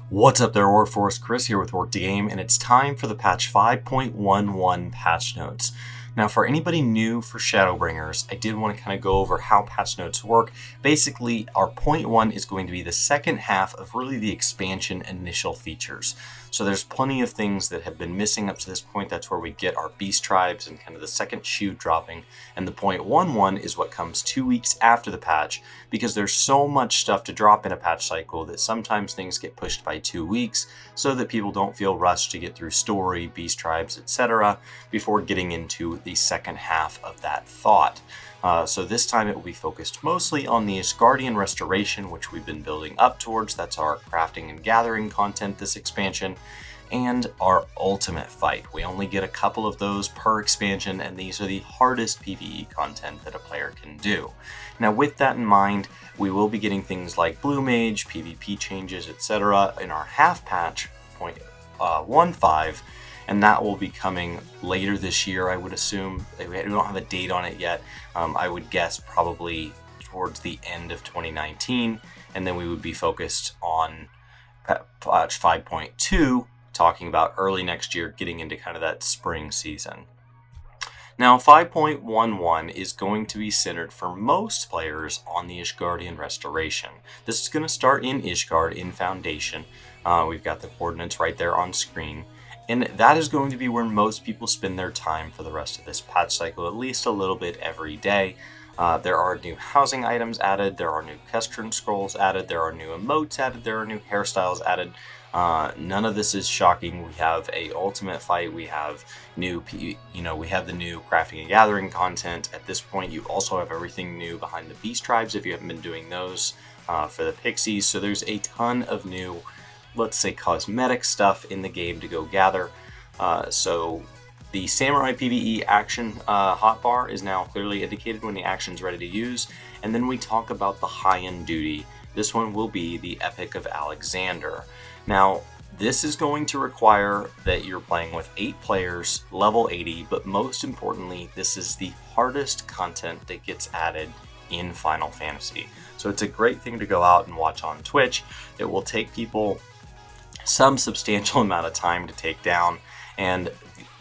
What's up there, Warforce? Chris here with Work to Game, and it's time for the patch 5.11 patch notes. Now, for anybody new for Shadowbringers, I did want to kind of go over how patch notes work. Basically, our point 1 is going to be the second half of really the expansion initial features. So there's plenty of things that have been missing up to this point. That's where we get our beast tribes and kind of the second shoe dropping. And the 0.11 is what comes 2 weeks after the patch, because there's so much stuff to drop in a patch cycle that sometimes things get pushed by 2 weeks so that people don't feel rushed to get through story, beast tribes, etc. before getting into the second half of that thought. So this time it will be focused mostly on the Ishgardian Restoration, which we've been building up towards. That's our crafting and gathering content this expansion, and our ultimate fight. We only get a couple of those per expansion, and these are the hardest PvE content that a player can do. Now, with that in mind, we will be getting things like Blue Mage, PvP changes, etc. in our half patch 0.15, and that will be coming later this year, I would assume. We don't have a date on it yet. I would guess probably towards the end of 2019, and then we would be focused on patch 5.2, talking about early next year, getting into kind of that spring season. Now, 5.11 is going to be centered for most players on the Ishgardian Restoration. This is going to start in Ishgard in Foundation. We've got the coordinates right there on screen. And that is going to be where most people spend their time for the rest of this patch cycle, at least a little bit every day. There are new housing items added, there are new Kestrin scrolls added, there are new emotes added, there are new hairstyles added. None of this is shocking. We have a ultimate fight, we have new, we have the new crafting and gathering content. At this point, you also have everything new behind the beast tribes if you haven't been doing those for the pixies. So there's a ton of new, let's say, cosmetic stuff in the game to go gather. So the Samurai PvE action hotbar is now clearly indicated when the action's ready to use. And then we talk about the high-end duty. This one will be the Epic of Alexander. Now, this is going to require that you're playing with 8 players, level 80, but most importantly, this is the hardest content that gets added in Final Fantasy. So it's a great thing to go out and watch on Twitch. It will take people some substantial amount of time to take down, and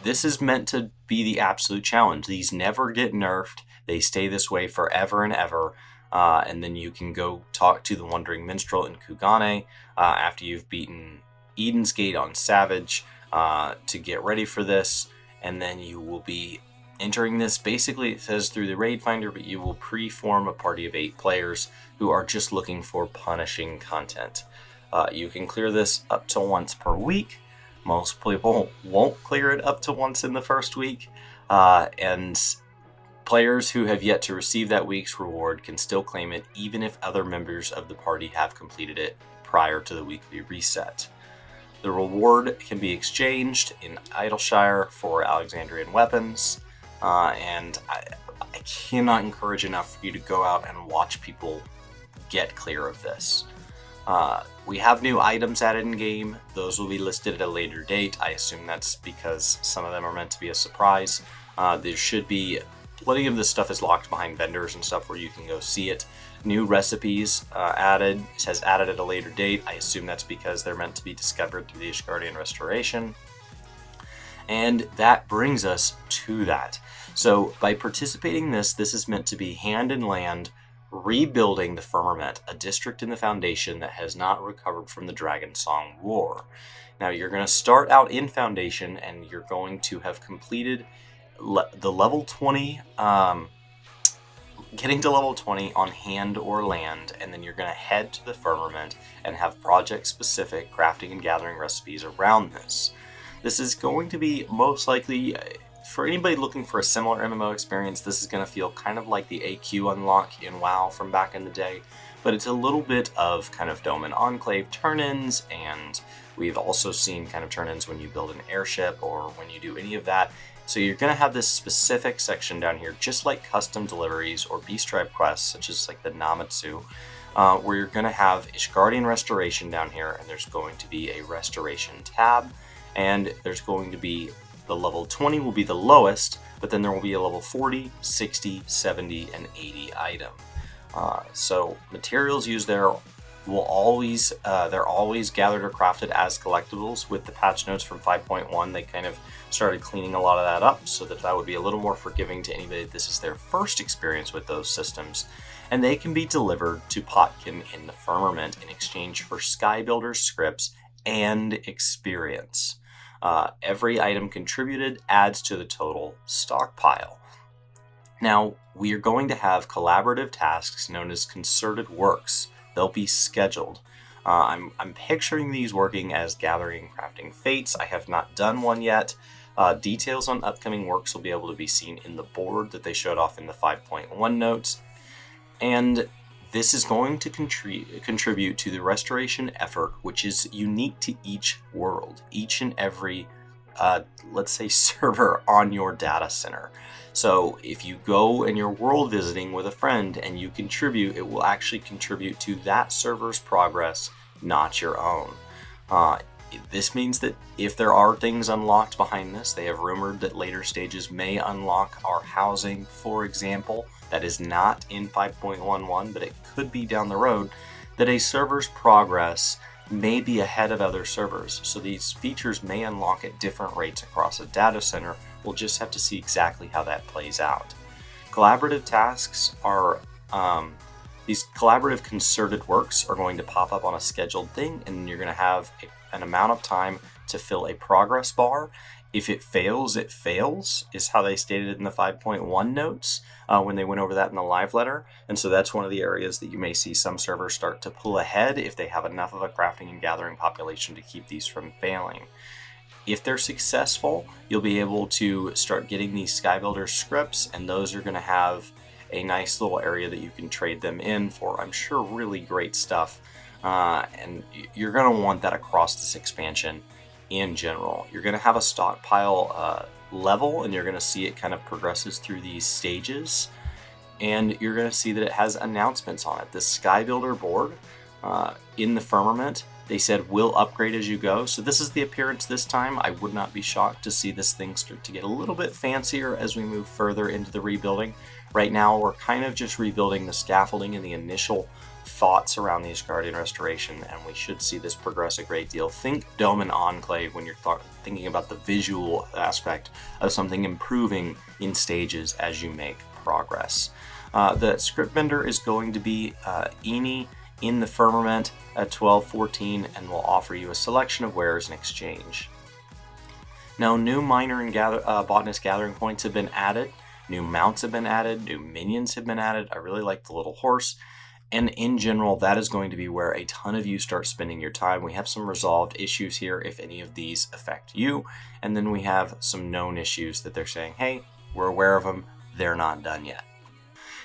this is meant to be the absolute challenge. These never get nerfed. They stay this way forever and ever, and then you can go talk to the Wandering Minstrel in Kugane after you've beaten Eden's Gate on Savage to get ready for this, and then you will be entering this. Basically, it says through the raid finder, but you will pre-form a party of 8 players who are just looking for punishing content. You can clear this up to once per week. Most people won't clear it up to once in the first week, and players who have yet to receive that week's reward can still claim it even if other members of the party have completed it prior to the weekly reset. The reward can be exchanged in Idleshire for Alexandrian weapons, and I cannot encourage enough for you to go out and watch people get clear of this. We have new items added in game. Those will be listed at a later date. I assume that's because some of them are meant to be a surprise. There should be plenty of this stuff is locked behind vendors and stuff where you can go see it. New recipes added. It says added at a later date. I assume that's because they're meant to be discovered through the Ishgardian Restoration. And that brings us to that. So by participating in this is meant to be hand in land, rebuilding the Firmament, a district in the Foundation that has not recovered from the Dragon Song War. Now, you're going to start out in Foundation, and you're going to have completed the level 20, getting to level 20 on hand or land, and then you're going to head to the Firmament and have project-specific crafting and gathering recipes around this. This is going to be most likely, for anybody looking for a similar MMO experience, this is going to feel kind of like the AQ unlock in WoW from back in the day, but it's a little bit of kind of Dome and Enclave turn-ins, and we've also seen kind of turn-ins when you build an airship or when you do any of that. So you're going to have this specific section down here, just like custom deliveries or Beast Tribe quests, such as like the Namatsu, where you're going to have Ishgardian Restoration down here, and there's going to be a Restoration tab, and there's going to be the level 20 will be the lowest, but then there will be a level 40, 60, 70, and 80 item. So materials used there they're always gathered or crafted as collectibles. With the patch notes from 5.1, they kind of started cleaning a lot of that up so that would be a little more forgiving to anybody if this is their first experience with those systems. And they can be delivered to Potkin in the Firmament in exchange for Skybuilder's scripts and experience. Every item contributed adds to the total stockpile. Now, we are going to have collaborative tasks known as concerted works. They'll be scheduled. I'm picturing these working as gathering and crafting fates. I have not done one yet. Details on upcoming works will be able to be seen in the board that they showed off in the 5.1 notes. And this is going to contribute to the restoration effort, which is unique to each world, each and every, let's say, server on your data center. So if you go and you're world visiting with a friend and you contribute, it will actually contribute to that server's progress, not your own. This means that if there are things unlocked behind this, they have rumored that later stages may unlock our housing, for example. That is not in 5.11, but it could be down the road, that a server's progress may be ahead of other servers. So these features may unlock at different rates across a data center. We'll just have to see exactly how that plays out. Collaborative tasks are, these collaborative concerted works are going to pop up on a scheduled thing, and you're going to have an amount of time to fill a progress bar. If it fails, is how they stated it in the 5.1 notes when they went over that in the live letter. And so that's one of the areas that you may see some servers start to pull ahead if they have enough of a crafting and gathering population to keep these from failing. If they're successful, you'll be able to start getting these Skybuilder scripts, and those are going to have a nice little area that you can trade them in for, I'm sure, really great stuff. And you're going to want that across this expansion in general. You're going to have a stockpile level, and you're going to see it kind of progresses through these stages, and you're going to see that it has announcements on it. The Skybuilder board in the Firmament, they said will upgrade as you go. So this is the appearance this time. I would not be shocked to see this thing start to get a little bit fancier as we move further into the rebuilding. Right now, we're kind of just rebuilding the scaffolding and the initial thoughts around the Ishagard Restoration, and we should see this progress a great deal. Think Dome and Enclave when you're thinking about the visual aspect of something improving in stages as you make progress. The script vendor is going to be Eni in the Firmament at 12.14, and will offer you a selection of wares in exchange. Now, new miner and botanist gathering points have been added, new mounts have been added, new minions have been added. I really like the little horse. And in general, that is going to be where a ton of you start spending your time. We have some resolved issues here if any of these affect you. And then we have some known issues that they're saying, hey, we're aware of them, they're not done yet.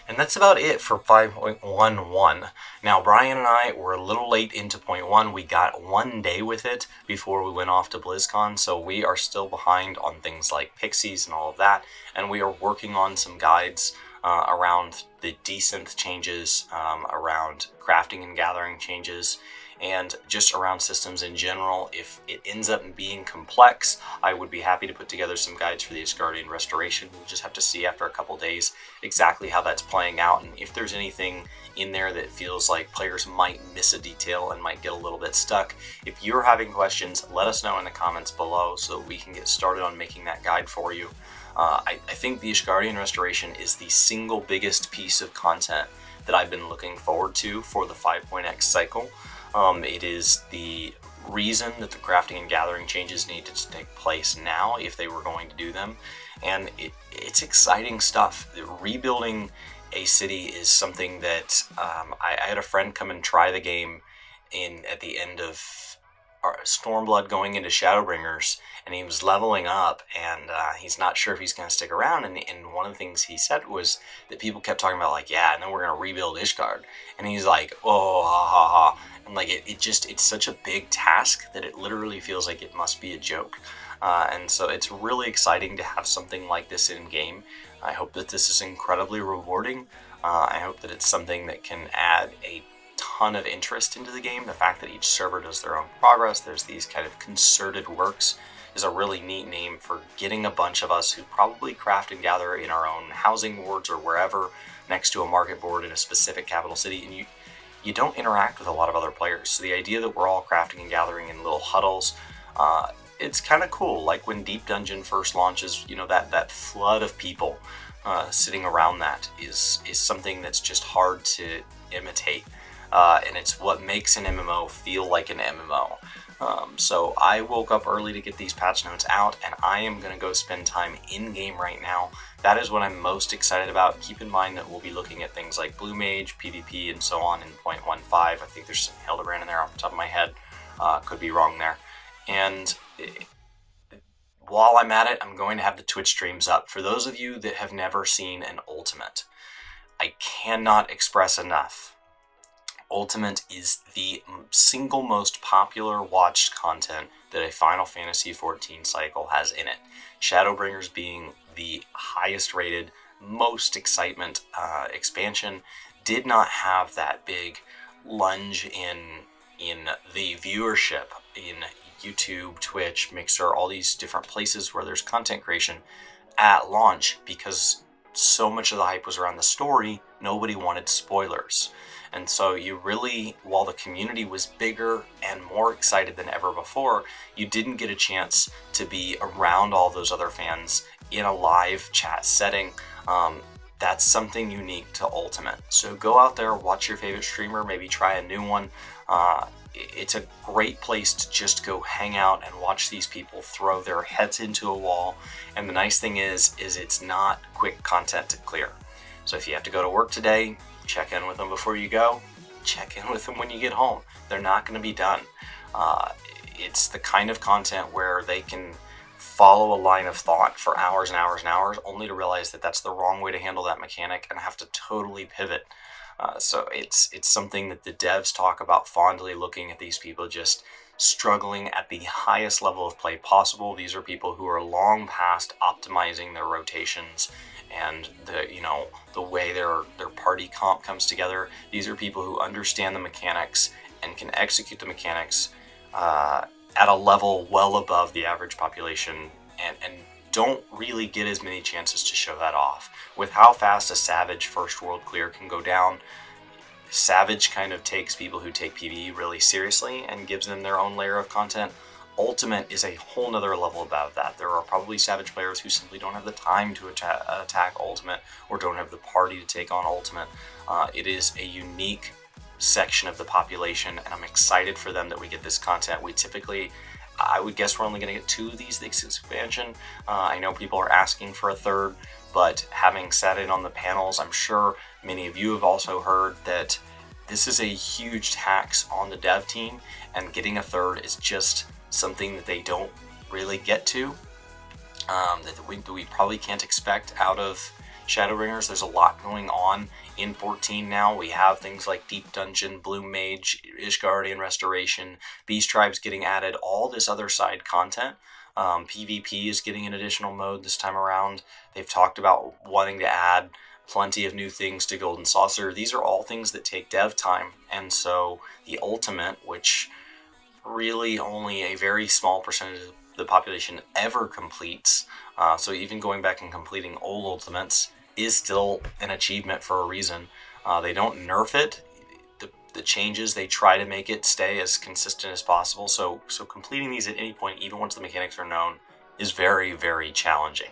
And that's about it for 5.11. Now, Brian and I were a little late into 0.1. We got 1 day with it before we went off to BlizzCon, so we are still behind on things like pixies and all of that. And we are working on some guides around the decent changes, around crafting and gathering changes, and just around systems in general. If it ends up being complex, I would be happy to put together some guides for the Ishgardian Restoration. We'll just have to see after a couple days exactly how that's playing out, and if there's anything in there that feels like players might miss a detail and might get a little bit stuck. If you're having questions, let us know in the comments below so that we can get started on making that guide for you. I think the Ishgardian Restoration is the single biggest piece of content that I've been looking forward to for the 5.x cycle. It is the reason that the crafting and gathering changes needed to take place now if they were going to do them, and it's exciting stuff. Rebuilding a city is something that I had a friend come and try the game at the end of Stormblood going into Shadowbringers, and he was leveling up, and he's not sure if he's going to stick around, and one of the things he said was that people kept talking about, like, yeah, and then we're going to rebuild Ishgard, and he's like, oh, ha, ha, ha, and like, it's such a big task that it literally feels like it must be a joke, and so it's really exciting to have something like this in game. I hope that this is incredibly rewarding. I hope that it's something that can add a ton of interest into the game. The fact that each server does their own progress, there's these kind of concerted works, is a really neat name for getting a bunch of us who probably craft and gather in our own housing wards or wherever next to a market board in a specific capital city, and you don't interact with a lot of other players. So the idea that we're all crafting and gathering in little huddles, it's kind of cool. Like when Deep Dungeon first launches, that flood of people sitting around that is something that's just hard to imitate. And it's what makes an MMO feel like an MMO. So I woke up early to get these patch notes out, and I am going to go spend time in-game right now. That is what I'm most excited about. Keep in mind that we'll be looking at things like Blue Mage, PvP, and so on in 0.15. I think there's some Hildebrand in there off the top of my head. Could be wrong there. And while I'm at it, I'm going to have the Twitch streams up. For those of you that have never seen an Ultimate, I cannot express enough. Ultimate is the single most popular watched content that a Final Fantasy XIV cycle has in it. Shadowbringers being the highest rated, most excitement expansion, did not have that big lunge in the viewership in YouTube, Twitch, Mixer, all these different places where there's content creation at launch, because so much of the hype was around the story, nobody wanted spoilers. And so you really, while the community was bigger and more excited than ever before, you didn't get a chance to be around all those other fans in a live chat setting. That's something unique to Ultimate. So go out there, watch your favorite streamer, maybe try a new one. It's a great place to just go hang out and watch these people throw their heads into a wall. And the nice thing is it's not quick content to clear. So if you have to go to work today, check in with them before you go. Check in with them when you get home. They're not going to be done. It's the kind of content where they can follow a line of thought for hours and hours and hours, only to realize that that's the wrong way to handle that mechanic and have to totally pivot. So it's something that the devs talk about fondly, looking at these people just struggling at the highest level of play possible. These are people who are long past optimizing their rotations and the way their party comp comes together. These are people who understand the mechanics and can execute the mechanics at a level well above the average population, and don't really get as many chances to show that off. With how fast a Savage first world clear can go down, Savage kind of takes people who take PvE really seriously and gives them their own layer of content. Ultimate is a whole nother level above that. There are probably Savage players who simply don't have the time to attack Ultimate, or don't have the party to take on Ultimate. It is a unique section of the population, and I'm excited for them that we get this content. We typically, I would guess we're only going to get 2 of these this expansion. I know people are asking for a third, but having sat in on the panels, I'm sure many of you have also heard that this is a huge tax on the dev team, and getting a third is just something that they don't really get to, that we probably can't expect out of Shadowbringers. There's a lot going on in 14 now. We have things like Deep Dungeon, Blue Mage, Ishgardian Restoration, Beast Tribes getting added, all this other side content. PvP is getting an additional mode this time around. They've talked about wanting to add plenty of new things to Golden Saucer. These are all things that take dev time, and so the Ultimate, which really only a very small percentage of the population ever completes, so even going back and completing old Ultimates is still an achievement for a reason. They don't nerf it. The changes, they try to make it stay as consistent as possible, so completing these at any point, even once the mechanics are known, is very, very challenging.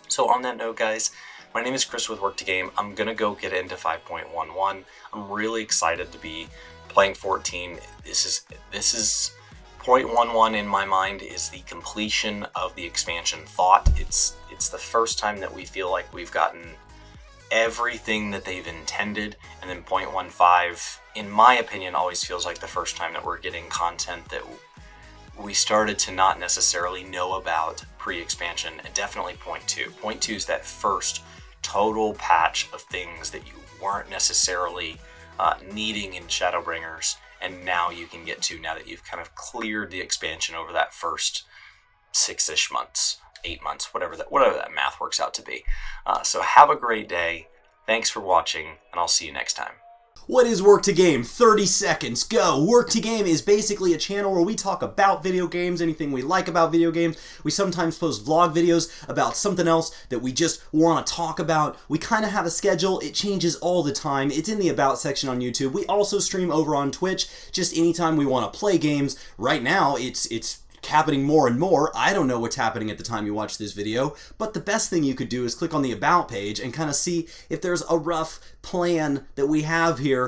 So on that note, guys, my name is Chris with Work2Game. I'm going to go get into 5.11. I'm really excited to be playing 14. This is 0.11 in my mind is the completion of the expansion thought. It's the first time that we feel like we've gotten everything that they've intended, and then 0.15, in my opinion, always feels like the first time that we're getting content that we started to not necessarily know about pre-expansion, and definitely 0.2. 0.2 is that first total patch of things that you weren't necessarily needing in Shadowbringers, and now you can get to, now that you've kind of cleared the expansion over that first 6-ish months, 8 months, whatever that math works out to be. So have a great day. Thanks for watching, and I'll see you next time. What is Work to Game? 30 seconds, go! Work to Game is basically a channel where we talk about video games, anything we like about video games. We sometimes post vlog videos about something else that we just want to talk about. We kind of have a schedule. It changes all the time. It's in the About section on YouTube. We also stream over on Twitch just anytime we want to play games. Right now, it's happening more and more. I don't know what's happening at the time you watch this video, but the best thing you could do is click on the About page and kind of see if there's a rough plan that we have here